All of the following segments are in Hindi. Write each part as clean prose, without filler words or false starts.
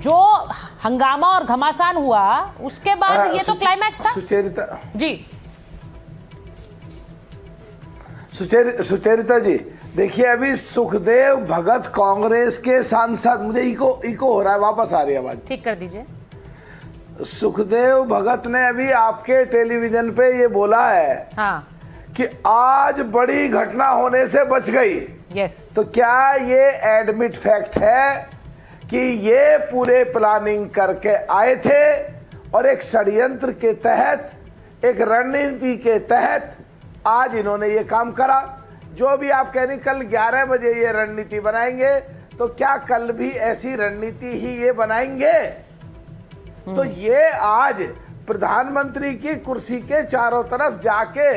जो हंगामा और घमासान हुआ उसके बाद ये तो क्लाइमैक्स था। सुचेरिता जी, सुचेरिता जी, देखिए अभी सुखदेव भगत कांग्रेस के सांसद, मुझे इको हो रहा है, वापस आ रही है आवाज, ठीक कर दीजिए। सुखदेव भगत ने अभी आपके टेलीविजन पे ये बोला है हाँ, कि आज बड़ी घटना होने से बच गई। यस। तो क्या ये एडमिट फैक्ट है कि ये पूरे प्लानिंग करके आए थे और एक षड्यंत्र के तहत, एक रणनीति के तहत आज इन्होंने ये काम करा? जो भी आप कह रही कल 11 बजे ये रणनीति बनाएंगे, तो क्या कल भी ऐसी रणनीति ही ये बनाएंगे? तो ये आज प्रधानमंत्री की कुर्सी के चारों तरफ जाके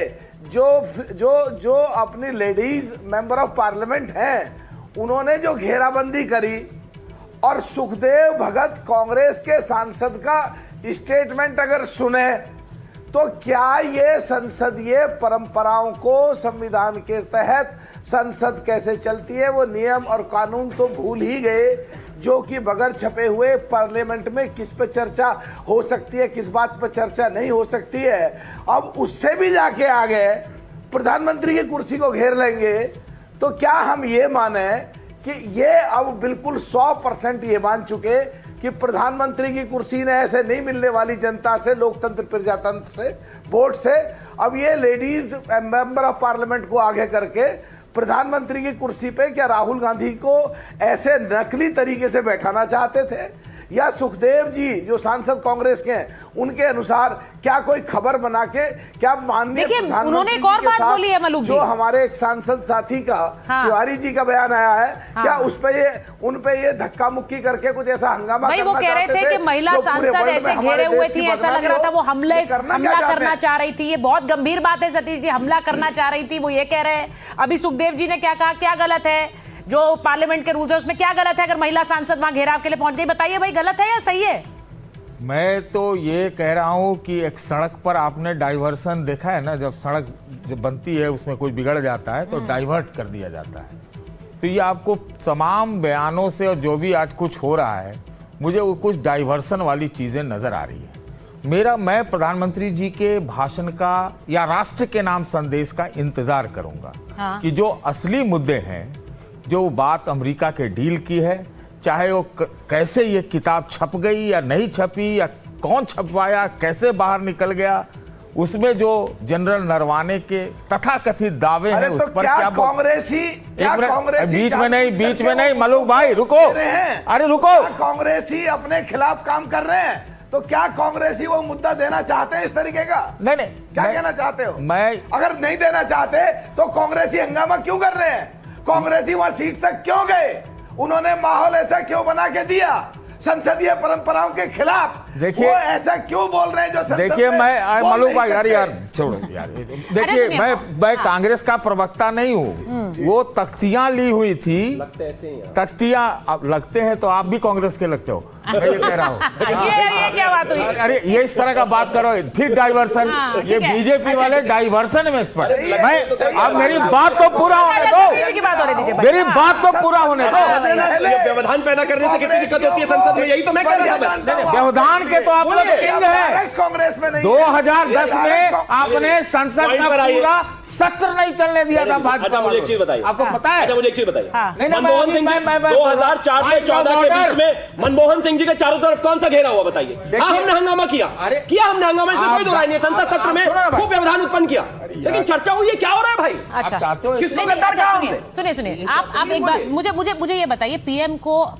जो अपनी लेडीज मेंबर ऑफ पार्लियामेंट हैं, उन्होंने जो घेराबंदी करी, और सुखदेव भगत कांग्रेस के सांसद का स्टेटमेंट अगर सुने, तो क्या ये संसदीय परंपराओं को, संविधान के तहत संसद कैसे चलती है, वो नियम और कानून तो भूल ही गए, जो कि बगैर छपे हुए पार्लियामेंट में किस पे चर्चा हो सकती है, किस बात पर चर्चा नहीं हो सकती है। अब उससे भी जाके आगे प्रधानमंत्री की कुर्सी को घेर लेंगे, तो क्या हम ये माने कि ये अब बिल्कुल 100% ये मान चुके कि प्रधानमंत्री की कुर्सी ने ऐसे नहीं मिलने वाली जनता से, लोकतंत्र प्रजातंत्र से, वोट से। अब ये लेडीज मेंबर ऑफ पार्लियामेंट को आगे करके प्रधानमंत्री की कुर्सी पे क्या राहुल गांधी को ऐसे नकली तरीके से बैठाना चाहते थे, या सुखदेव जी जो सांसद कांग्रेस के हैं, उनके अनुसार क्या कोई खबर बना के, क्या माननीय प्रधानमंत्री उन्होंने एक और बात बोली है मलूक जी, जो हमारे एक सांसद साथी का, तिवारी जी का बयान आया है, क्या उस पे ये, उन पे ये धक्का मुक्की करके कुछ ऐसा हंगामा करना वो कह रहे थे कि महिला सांसद ऐसे घेरे हुए थी, ऐसा लग रहा था वो हमला करना चाह रही थी। ये बहुत गंभीर बात है सतीश जी, हमला करना चाह रही थी, वो ये कह रहे हैं। अभी सुखदेव जी ने क्या कहा, क्या गलत है जो पार्लियामेंट के रूल्स है उसमें, क्या गलत है अगर महिला सांसद वहां घेराव के लिए पहुंच गई? बताइए भाई, गलत है या सही है? मैं तो ये कह रहा हूं कि एक सड़क पर आपने डाइवर्सन देखा है ना, जब सड़क जब बनती है उसमें कोई बिगड़ जाता है तो डाइवर्ट कर दिया जाता है। तो ये आपको तमाम बयानों से और जो भी आज कुछ हो रहा है, मुझे वो कुछ डाइवर्सन वाली चीजें नजर आ रही है। मैं प्रधानमंत्री जी के भाषण का या राष्ट्र के नाम संदेश का इंतजार करूंगा कि जो असली मुद्दे हैं, जो बात अमेरिका के डील की है, चाहे वो कैसे ये किताब छप गई या नहीं छपी, या कौन छपवाया, कैसे बाहर निकल गया, उसमें जो जनरल नरवाने के तथाकथित दावे हैं उस पर क्या कांग्रेसी, बीच में नहीं मलूक भाई रुको, अरे रुको, कांग्रेसी अपने खिलाफ काम कर रहे हैं, तो क्या कांग्रेसी वो मुद्दा देना चाहते हैं इस तरीके का? नहीं, क्या कहना चाहते हो? मैं अगर नहीं देना चाहते तो कांग्रेसी हंगामा क्यों कर रहे हैं? कांग्रेसी वहां सीट तक क्यों गए? उन्होंने माहौल ऐसा क्यों बना के दिया संसदीय परंपराओं के खिलाफ? देखिए, वो ऐसा क्यों बोल रहे हैं जो संसद देखिए, मैं मलूक भाई यार छोड़ो यार, देखिए मैं कांग्रेस का प्रवक्ता नहीं हूँ, वो तख्तियां ली हुई थी, तख्तियां लगते हैं तो आप भी कांग्रेस के लगते हो, मैं ये कह रहा हूँ। ये क्या बात हुई? अरे ये इस तरह का बात करो, फिर डाइवर्सन, ये बीजेपी वाले डाइवर्सन में एक्सपर्ट। मैं अब मेरी बात तो पूरा होने दो, मेरी बात तो पूरा होने दो। व्यवधान पैदा करने से कितनी दिक्कत होती है संसद में, यही तो मैं कह रहा था। व्यवधान के तो आप लोग किंग हैं। कांग्रेस में नहीं, 2010 में आपने संसद का पूरा सत्र नहीं चलने दिया था भाजपा। मुझे एक चीज बताइए, आपको पता है? मुझे एक चीज बताइए, मनमोहन सिंह 2004 से 14 के बीच में मनमोहन सिंह जी के चारों तरफ कौन सा घेरा हुआ बताइए? हाँ, हमने हंगामा किया, हमने हंगामा, इसमें कोई दो राय नहीं है। संसद सत्र में खूब व्यवधान उत्पन्न किया, लेकिन चर्चा हुई है क्या हो रहा है भाई? अच्छा, सुनिए, आप एक बार मुझे ये बताइए,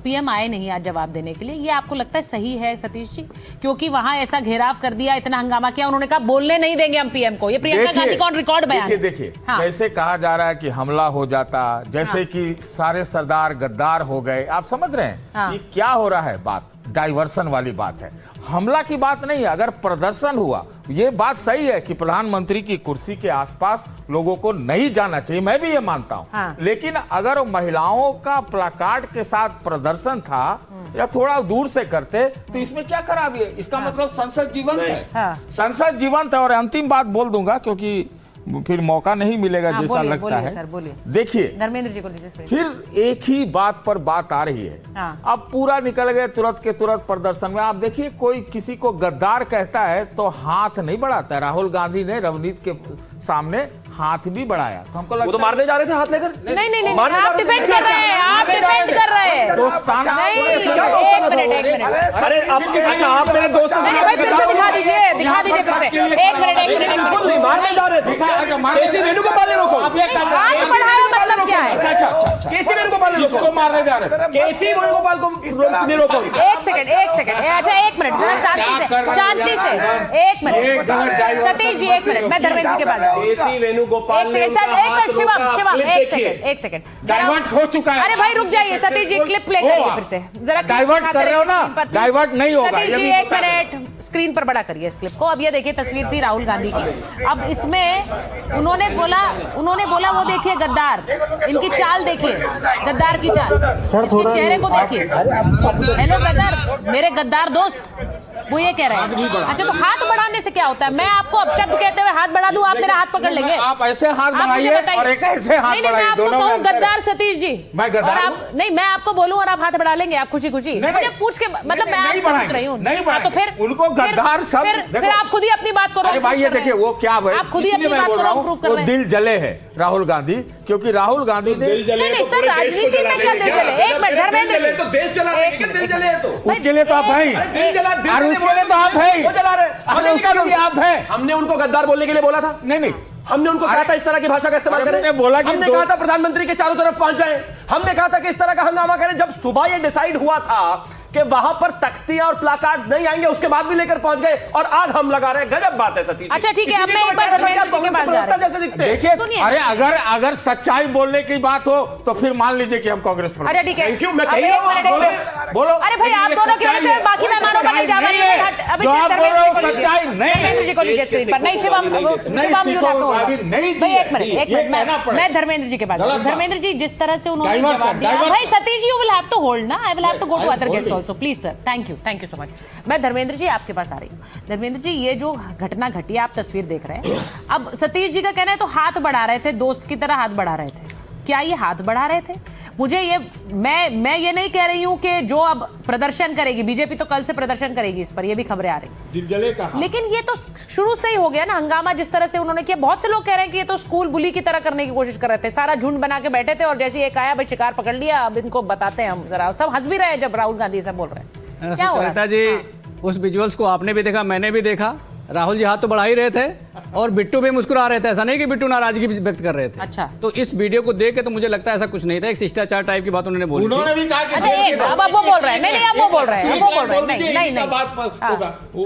पीएम आए नहीं आज जवाब देने के लिए, ये आपको लगता है सही है सतीश जी? क्योंकि वहां ऐसा घेराव कर दिया, इतना हंगामा किया, उन्होंने कहा बोलने नहीं देंगे हम पीएम को। ये प्रियंका गांधी का ऑन रिकॉर्ड बयान है। देखिए, कैसे कहा जा रहा है कि हमला हो जाता, जैसे कि सारे सरदार गद्दार हो गए। आप समझ रहे हैं ये क्या हो रहा है? बात डाइवर्सन वाली बात है, हमला की बात नहीं है। अगर प्रदर्शन हुआ, ये बात सही है कि प्रधानमंत्री की कुर्सी के आसपास लोगों को नहीं जाना चाहिए, मैं भी ये मानता हूं। लेकिन अगर महिलाओं का प्लाकार्ड के साथ प्रदर्शन था या थोड़ा दूर से करते तो इसमें क्या खराबी है? इसका मतलब संसद जीवंत है, संसद जीवंत है। और अंतिम बात बोल दूंगा, क्योंकि फिर मौका नहीं मिलेगा हाँ, जैसा बोलिए, लगता बोलिए है। सर, बोलिए। देखिए धर्मेंद्र जी को लीजिए स्पीच। फिर एक ही बात पर बात आ रही है। हाँ। अब पूरा निकल गए तुरंत के तुरंत प्रदर्शन में। आप देखिए, कोई किसी को गद्दार कहता है तो हाथ नहीं बढ़ाता है। राहुल गांधी ने रवनीत के सामने हाथ भी बढ़ाया, तो हमको वो तो लगता मारने जा रहे थे हाथ लेकर। नहीं नहीं नहीं, मारने जा आप रहे थे। डिफेंड कर रहे हैं, आप डिफेंड कर रहे हैं। दोस्ताना नहीं, क्या एक दोस्ताना मिनट, था? एक मिनट। अरे अच्छा, आप मेरे दोस्त नहीं नहीं भाई, फिर से दिखा दीजिए फिर से। एक मिनट, एक मिनट, एक बिल्कुल नहीं, मारने जा रहे थे। केसी वेणुगोपाल ने रोको। हाथ बढ़ाया मतलब क्या है? केसी वेणुगोपाल ने रोको। मारने जा रहे थे। केसी वेणुगोपाल को ने रोको। एक सेकंड, एक सेकंड। अच्छा एक मिनट, जरा शांति से एक मिनट। सतीश जी एक मिनट, मैं धर्मेंद्र जी के पास जाऊँ। केसी वेणुगोपाल एक ने सेकंड उनका सर, एक हाथ मिनट शिवम, रोका। शिवम क्लिप एक देखिए। सेकंड, एक सेकंड। डाइवर्ट हो चुका है। अरे भाई रुक जाइए सतीश जी, क्लिप प्ले करिए फिर से। जरा डाइवर्ट कर रहे हो ना? डाइवर्ट नहीं होगा, सतीश ये जी भी एक बता दें। मिनट स्क्रीन पर बड़ा करिए इस क्लिप को। अब ये देखिए तस्वीर थी राहुल गांधी की। अब इसमें उन्होंने बोला वो देखिए गद्दार, इनकी चाल देखिए, गद्दार की चाल, इसके चेहरे को देखिए। हेलो गद्दार, मेरे गद्दार दोस्त, वो ये कह रहे हैं। अच्छा तो हाथ बढ़ाने से क्या होता है? मैं आपको अपशब्द कहते हुए हाथ बढ़ा दूं, आप मेरा हाथ पकड़ लेंगे? आप ऐसे हाथ आप मुझे बढ़ाइए बताइए। और एक ऐसे हाथ नहीं नहीं, मैं बढ़ाइए, आपको दोनों कहूँ में अंतर है। गद्दार सतीश जी, मैं गद्दार और हूं? आप नहीं, मैं आपको बोलूं और आप हाथ बढ़ा लेंगे, आप खुशी खुशी नहीं, मुझे नहीं। पूछ के मतलब मैं नहीं आपसे पूछ बढ़ाएंगे, रही हूँ। नहीं हाँ, तो बढ़ाएंगे। फिर उनको गद्दार शब्द फिर आप खुद ही अपनी बात करो। अरे भाई ये देखिए वो क्या है, आप खुद ही इसलिए अपनी मैं बात बोल करो, रहा हूं, प्रूव कर वो रहे हैं। दिल जले है राहुल गांधी, क्योंकि राहुल गांधी ने नहीं नहीं सर, राजनीति में क्या दिल जले? एक मिनट धर्मेंद्र जी, तो देश जला देंगे क्या? दिल जले है तो उसके लिए तो आप हैं। दिल जला, दिल और जले उसके लिए तो आप हैं। वो जला रहे। अरे उसके लिए आप हैं। हमने उनको गद्दार बोलने के लिए बोला था? नहीं नहीं, हमने उनको कहा था इस तरह की भाषा का इस्तेमाल अरे करें? मैंने बोला कि हमने कहा था प्रधानमंत्री के चारों तरफ पहुंच जाएं। हमने कहा था कि इस तरह का हंगामा करें। जब सुबह ये डिसाइड हुआ था कि वहां पर तख्तियां और प्लाकार्ड्स नहीं आएंगे, उसके बाद भी लेकर पहुंच गए और आग हम लगा रहे हैं। गजब बात है सतीश जी। अच्छा, ठीक है, अब इसीलिए मैं तो एक बार कहता हूं कि धर्मेंद्र जी के आप पास जा रहे हैं। जैसे दिखते हैं। देखिए, सुनिए। अरे अगर सच्चाई बोलने की बात हो तो फिर मान लीजिए कि हम कांग्रेस पर। अच्छा ठीक है, Thank you, मैं अब कह ही एक रहा हूं, मिनट, एक बोलो, मिनट। बोलो। अरे भाई आप दोनों की वजह से बाकी मेहमानों का नहीं जा नहीं है। जो आप बोल रहे हो सच्चाई नहीं है। धर्मेंद्र जी को लीजिए स्क्रीन पर। नहीं शिवम, नहीं, Shivam you have to hold on। नहीं भाई दी एक मिनट, है। एक ये मिनट, कहना पड़ेगा। मैं धर्मेंद्र जी के पास गलत जाऊं। बात। धर्मेंद्र जी जिस तरह से उन्होंने Diversion, जवाब दिया, diversion। भाई Satish ji you will have to hold ना, I will have to go to other guest holding। Also please sir. Thank you so much. मैं धर्मेंद्र जी आपके पास आ रही हूँ। धर्मेंद्र जी ये जो घटना घटी है, आप तस्वीर देख रहे हैं। अब सतीश जी का कहना है तो हाथ बढ़ा रहे थे, दोस्त की तरह हाथ बढ़ा रहे थे। क्या ये हाथ बढ़ा रहे थे? मुझे ये मैं ये नहीं कह रही हूं कि जो अब प्रदर्शन करेगी बीजेपी, तो कल से प्रदर्शन करेगी इस पर, ये भी खबरें आ रही। दिल जले का लेकिन ये तो शुरू से ही हो गया ना हंगामा, जिस तरह से उन्होंने किया। बहुत से लोग कह रहे हैं कि ये तो स्कूल बुली की तरह करने की कोशिश कर रहे थे। सारा झुंड बना के बैठे थे और जैसे एक आया, भाई शिकार पकड़ लिया, अब इनको बताते हैं हम। जरा सब हंस भी रहे हैं जब राहुल गांधी ऐसा बोल रहे हैं। क्या हो रहा सुचरिता है? जी, उस विजुअल्स को आपने भी देखा, मैंने भी देखा। राहुल जी हाथ तो बढ़ा ही रहे थे और बिट्टू भी मुस्कुरा रहे थे। ऐसा नहीं कि बिट्टू नाराजगी व्यक्त कर रहे थे। अच्छा। तो इस वीडियो को देख के तो मुझे लगता है ऐसा कुछ नहीं था, एक शिष्टाचार टाइप की बात उन्होंने बोली थी। उन्होंने भी कहा कि अच्छा, एक अब वो बोल रहे हैं। नहीं अब वो बोल रहे हैं, वो बोल रहे हैं। नहीं बात हाँ। होगा। वो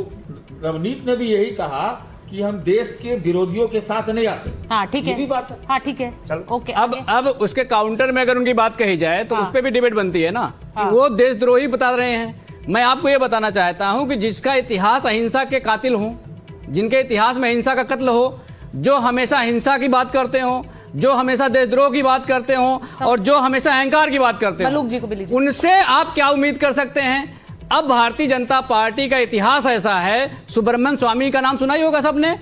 रवनीत ने भी यही कहा कि हम देश के विरोधियों के साथ नहीं आते। हाँ ठीक ये भी है, बात है। हाँ ठीक है, ओके। अब उसके काउंटर में अगर उनकी बात कही जाए तो हाँ। उस पर भी डिबेट बनती है ना कि हाँ। वो देशद्रोही बता रहे हैं। मैं आपको ये बताना चाहता हूं कि जिसका इतिहास अहिंसा के कातिल हूं, जिनके इतिहास में हिंसा का कत्ल हो, जो हमेशा हिंसा की बात करते हो, जो हमेशा देशद्रोह की बात करते हो और जो हमेशा अहंकार की बात करते मलूक जी को भी हो, लीजिए। उनसे आप क्या उम्मीद कर सकते हैं? अब भारतीय जनता पार्टी का इतिहास ऐसा है, सुब्रमण्यम स्वामी का नाम सुना ही होगा सबने।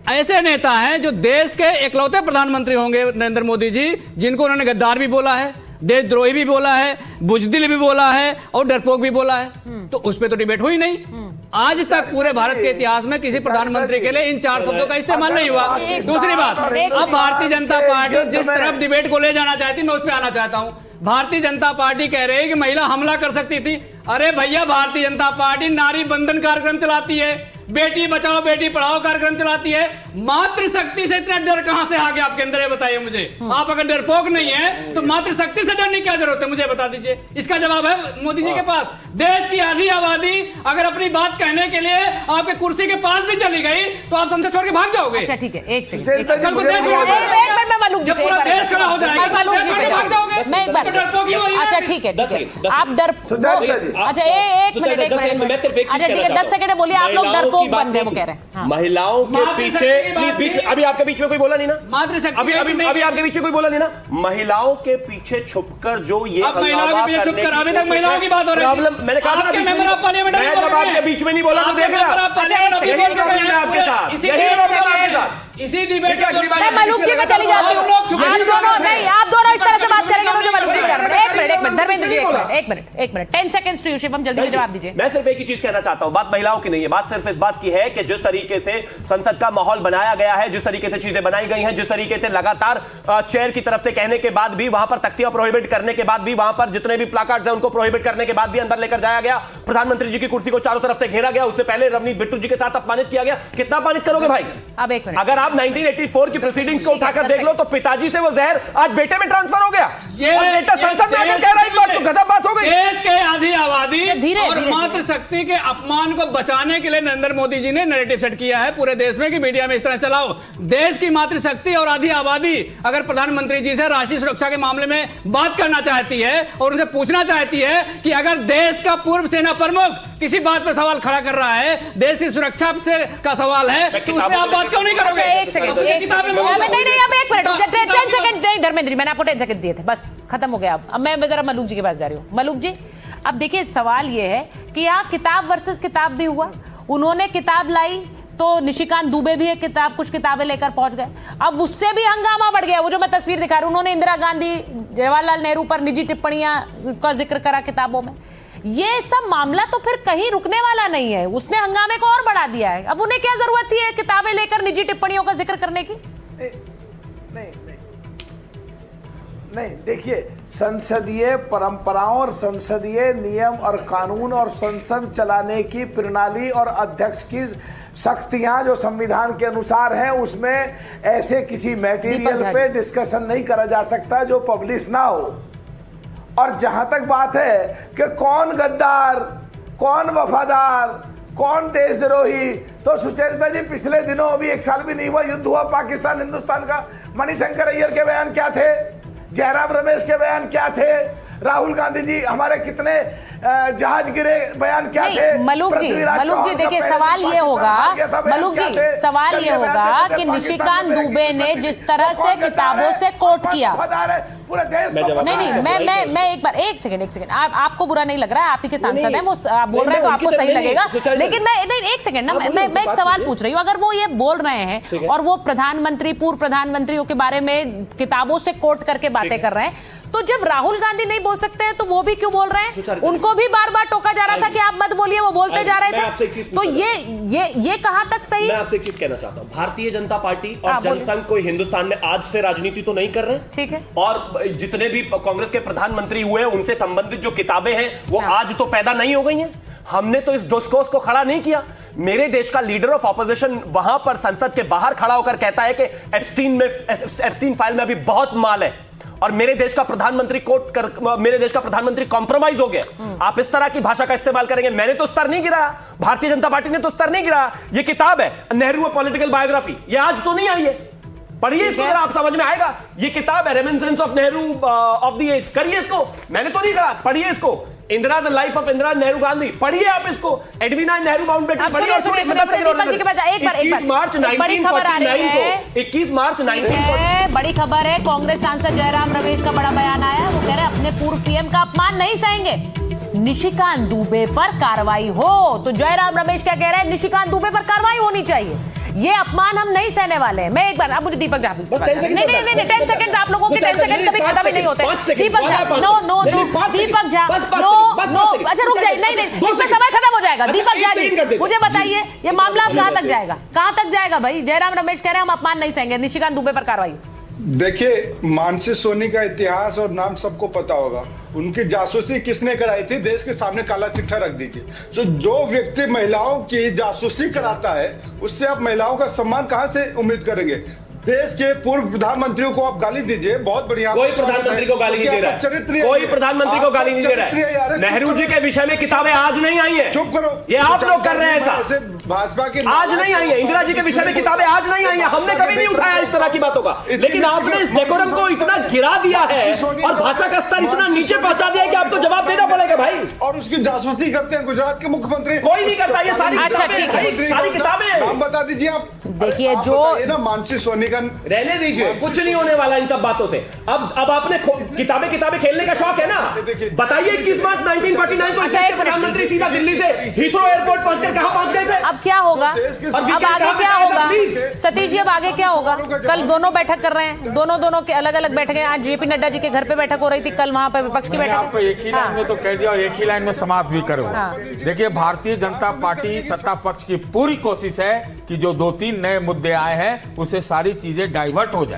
ऐसे नेता हैं जो देश के इकलौते प्रधानमंत्री होंगे, नरेंद्र मोदी जी, जिनको उन्होंने गद्दार भी बोला है, देशद्रोही भी बोला है, बुजदिल भी बोला है और डरपोक भी बोला है। तो उस पर तो डिबेट हुई नहीं। आज तक पूरे भारत के इतिहास में किसी प्रधानमंत्री के लिए इन 4 शब्दों का इस्तेमाल नहीं हुआ। दूसरी बात, अब भारतीय जनता पार्टी जिस तरफ डिबेट को ले जाना चाहती, मैं उस पर आना चाहता हूं। भारतीय जनता पार्टी कह रही है कि महिला हमला कर सकती थी। अरे भैया, भारतीय जनता पार्टी नारी बंधन कार्यक्रम चलाती है, बेटी बचाओ बेटी पढ़ाओ कार्यक्रम चलाती है। मातृशक्ति से इतना डर कहां से आ गया आपके अंदर, ये बताइए मुझे। आप अगर डरपोक नहीं है तो मातृशक्ति से डरने की क्या जरूरत है, मुझे बता दीजिए। इसका जवाब है मोदी जी के पास। देश की आधी आबादी अगर अपनी बात कहने के लिए आपके कुर्सी के पास भी चली गई तो आप संसद छोड़ के भाग जाओगे। अच्छा ठीक है, एक सेकंड। सुचरिता जी, कल को मुझे देश नहीं में आता। एक मिनट में मलूक जी जब से एक पूरा बार देश खड़ा हो जाएगा, मैं मलूक जी पे भाग जाओगे। मैं एक बार तो डरपोक ही वही है। अच्छा ठीक है, ठीक है। आप डर सुचरिता जी। अच्छा एक मिनट, एक मिनट। मैं सिर्फ एक चीज अच्छा ठीक है, 10 सेकंड बोलिए। आप लोग डरपोक बन गए, वो कह रहे हैं। हाँ। महिलाओं के पीछे बीच में, अभी आपके बीच में कोई बोला नहीं ना, मातृशक्ति अभी अभी अभी आपके बीच में कोई बोला नहीं ना। महिलाओं के पीछे छुपकर जो ये अब महिलाओं के पीछे छुपकर, अभी तक महिलाओं की बात हो रही है। प्रॉब्लम, मैंने कहा आपके मेंबर ऑफ पार्लियामेंट मैं जब आपके बीच में नहीं बोला तो देख रहा, अच्छा, एक यही सेकंड। प्रॉब्लम है आपके साथ, यही प्रॉब्लम है आपके साथ। इसी डिबेट मैं मलूक जी में चली जाती हूँ। आप दोनों नहीं, आप दोनों इस तरह से बात करेंगे, मुझे मलूक जी कर रहे हैं। एक मिनट धर्मेंद्र जी, एक minute 10 seconds to you Shivam, जल्दी से जवाब दीजिए। मैं सिर्फ एक ही चीज कहना चाहता हूं, बात महिलाओं की नहीं है, बात सिर्फ इस बात की है कि जिस तरीके से संसद का माहौल बनाया गया है, जिस तरीके से चीजें बनाई गई हैं, जिस तरीके से लगातार चेयर की तरफ से कहने के बाद भी, वहां पर तख्तियां प्रोहिबिट करने के बाद भी, वहां पर जितने भी प्लाकार्ड्स हैं उनको प्रोहिबिट करने के बाद भी अंदर लेकर जाया गया, प्रधानमंत्री जी की कुर्सी को चारों तरफ से घेरा गया, उससे पहले रवनीत बिट्टू जी के साथ अपमानित किया गया। कितना अपमानित करोगे भाई? अब एक मिनट, अगर आप 1984 की प्रोसीडिंग्स को उठाकर देख लो तो पिताजी से वो जहर आज बेटे में ट्रांसफर हो गया। ये बेटा संसद में आकर कह रहा है, इस बात तो गजब बात हो गई। देश के आधी आबादी धीरे और मातृशक्ति के अपमान को बचाने के लिए नरेंद्र मोदी जी ने नैरेटिव सेट किया है पूरे देश में कि मीडिया में इस तरह चलाओ। देश की मातृशक्ति और आधी आबादी अगर प्रधानमंत्री जी से राष्ट्रीय सुरक्षा के मामले में बात करना चाहती है और उनसे पूछना चाहती है कि अगर देश का पूर्व सेना प्रमुख किसी बात पर सवाल खड़ा कर रहा है, देश की सुरक्षा से का सवाल है, तो उसमें आप बात क्यों नहीं करोगे? एक सेकंड, नहीं, अब एक मिनट, 10 सेकंड नहीं धर्मेंद्र जी, मैंने आपको 10 सेकंड दिए थे, बस खत्म हो गया। अब मैं जरा मलूक जी के पास जा रही हूँ। मलूक जी, अब देखिए सवाल ये है कि यहाँ किताब वर्सेस किताब भी हुआ। उन्होंने किताब लाई तो निशिकांत दुबे भी एक किताब, कुछ किताबें लेकर पहुंच गए। अब उससे भी हंगामा बढ़ गया। वो जो मैं तस्वीर दिखा रही हूँ, उन्होंने इंदिरा गांधी, जवाहरलाल नेहरू पर निजी टिप्पणियां का जिक्र करा किताबों में। ये सब मामला तो फिर कहीं रुकने वाला नहीं है, उसने हंगामे को और बढ़ा दिया है। अब उन्हें क्या जरूरत थी किताबें लेकर निजी टिप्पणियों का जिक्र करने की? नहीं, देखिए, संसदीय परंपराओं और संसदीय नियम और कानून और संसद चलाने की प्रणाली और अध्यक्ष की शक्तियां जो संविधान के अनुसार हैं, उसमें ऐसे किसी मटेरियल पे डिस्कशन नहीं करा जा सकता जो पब्लिश ना हो। और जहां तक बात है कि कौन गद्दार, कौन वफादार, कौन देशद्रोही, तो सुचरिता जी पिछले दिनों अभी 1 साल भी नहीं हुआ, युद्ध हुआ पाकिस्तान हिंदुस्तान का, मणिशंकर अय्यर के बयान क्या थे, जयराम रमेश के बयान क्या थे, राहुल गांधी जी हमारे कितने जहाज गिरे बयान क्या थे। मलूक जी देखिए, सवाल ये होगा, मलूक जी सवाल ये होगा कि निशिकांत दुबे ने जिस तरह से किताबों से कोट किया, पूरे देश नहीं, मैं एक सेकंड, आपको बुरा नहीं लग रहा है, आप ही के सांसद हैं, वो बोल रहे हैं तो आपको सही लगेगा, लेकिन मैं एक सेकंड ना, मैं एक सवाल पूछ रही हूँ। अगर वो ये बोल रहे हैं और वो प्रधानमंत्री, पूर्व प्रधानमंत्रियों के बारे में किताबों से कोट करके बातें कर रहे हैं, तो जब राहुल गांधी नहीं बोल सकते हैं तो वो भी क्यों बोल रहे हैं? उनको भी बार बार टोका जा रहा था कि आप मत बोलिए, वो बोलते जा रहे थे। तो ये कहां तक सही? मैं आपसे एक चीज कहना चाहता हूं, भारतीय जनता पार्टी और जनसंघ कोई हिंदुस्तान में आज से राजनीति तो नहीं कर रहे, ठीक है, और जितने भी कांग्रेस के प्रधानमंत्री हुए उनसे संबंधित जो किताबें हैं वो आज तो पैदा नहीं हो गई हैं। हमने तो इस डिस्कोर्स को खड़ा नहीं किया। मेरे देश का लीडर ऑफ ऑपोजिशन वहां पर संसद के बाहर खड़ा होकर कहता है कि एप्स्टीन फाइल में अभी बहुत माल है, और मेरे देश का प्रधानमंत्री मेरे देश का प्रधानमंत्री कॉम्प्रोमाइज हो गया। आप इस तरह की भाषा का इस्तेमाल करेंगे? मैंने तो स्तर नहीं गिराया, भारतीय जनता पार्टी ने तो स्तर नहीं गिराया। ये किताब है नेहरू अ पॉलिटिकल बायोग्राफी, ये आज तो नहीं आई है, पढ़िए इसको, आप समझ में आएगा। ये किताब है reminiscences of Nehru of the age, करिए इसको, मैंने तो नहीं कहा, पढ़िए इसको। Indira the life of Indira Nehru Gandhi, पढ़िए आप इसको। एडविना नेहरू माउंटबेटन पढ़िए। 21 मार्च 1949 को, 21 मार्च 1949 बड़ी खबर है, कांग्रेस सांसद जयराम रमेश का बड़ा बयान आया। वो कह रहे अपने पूर्व पीएम का अपमान नहीं सहेंगे, निशिकांत दुबे पर कार्रवाई हो। तो जयराम रमेश क्या कह रहे हैं? निशिकांत दुबे पर कार्रवाई होनी चाहिए, ये अपमान हम नहीं सहने वाले हैं। मैं एक बार, अब मुझे दीपक झा, नहीं 10 सेकंड, आप लोगों के 10 सेकंड कभी खत्म ही नहीं होते। दीपक झा, नो दीपक झा, नो, अच्छा रुक जाइए, नहीं इसमें समय खत्म हो जाएगा। दीपक झा जी मुझे बताइए, ये मामला कहां तक जाएगा? कहां तक जाएगा भाई? जयराम रमेश कह रहे हैं हम अपमान नहीं सहेंगे, निशिकांत दुबे पर कार्रवाई। देखिए, मानसी सोनी का इतिहास और नाम सबको पता होगा। उनकी जासूसी किसने कराई थी? देश के सामने काला चिट्ठा रख दीजिए। तो जो व्यक्ति महिलाओं की जासूसी कराता है, उससे आप महिलाओं का सम्मान कहां से उम्मीद करेंगे? देश के पूर्व प्रधानमंत्रियों को आप गाली दीजिए, बहुत बढ़िया। कोई प्रधानमंत्री को गाली नहीं दे रहा है, कोई प्रधानमंत्री को गाली नहीं दे रहा है। नेहरू जी के विषय में किताबें आज नहीं आई है, चुप करो, ये आप लोग कर रहे हैं ऐसा। भाजपा के आज नहीं आई है, इंदिरा जी के विषय में किताबें आज नहीं आई है, हमने कभी नहीं उठाया इस तरह की बातों का। लेकिन आपने इस डेकोरम को इतना गिरा दिया है और भाषा का स्तर इतना नीचे पहुंचा दिया है कि आपको जवाब देना पड़ेगा भाई। और उसकी जासूसी करते हैं गुजरात के मुख्यमंत्री, कोई नहीं करता। ये सारी सारी किताबें नाम बता दीजिए आप। देखिए जो ना मानसी सोनी का रहने दीजिए, कुछ नहीं होने वाला इन सब बातों से। अब आपने किताबें खेलने का शौक है ना। बताइए 21 मार्च 1949 को अच्छा, एक मिनट। प्रधानमंत्री सीधा दिल्ली से हीथ्रो एयरपोर्ट पहुंचकर कहां पहुंच गए थे? अब क्या होगा, अब आगे क्या होगा सतीश जी, अब आगे क्या होगा? कल दोनों बैठक कर रहे हैं, दोनों के अलग अलग बैठकें। आज जेपी नड्डा जी के घर पे बैठक हो रही थी, कल वहां पे विपक्ष की बैठक आपको एक ही लाइन में तो कह दिया और एक ही लाइन में समाप्त भी करो। देखिए, भारतीय जनता पार्टी सत्ता पक्ष की पूरी कोशिश है कि जो 2-3 नए मुद्दे आए हैं उससे सारी चीजें डाइवर्ट हो जाए।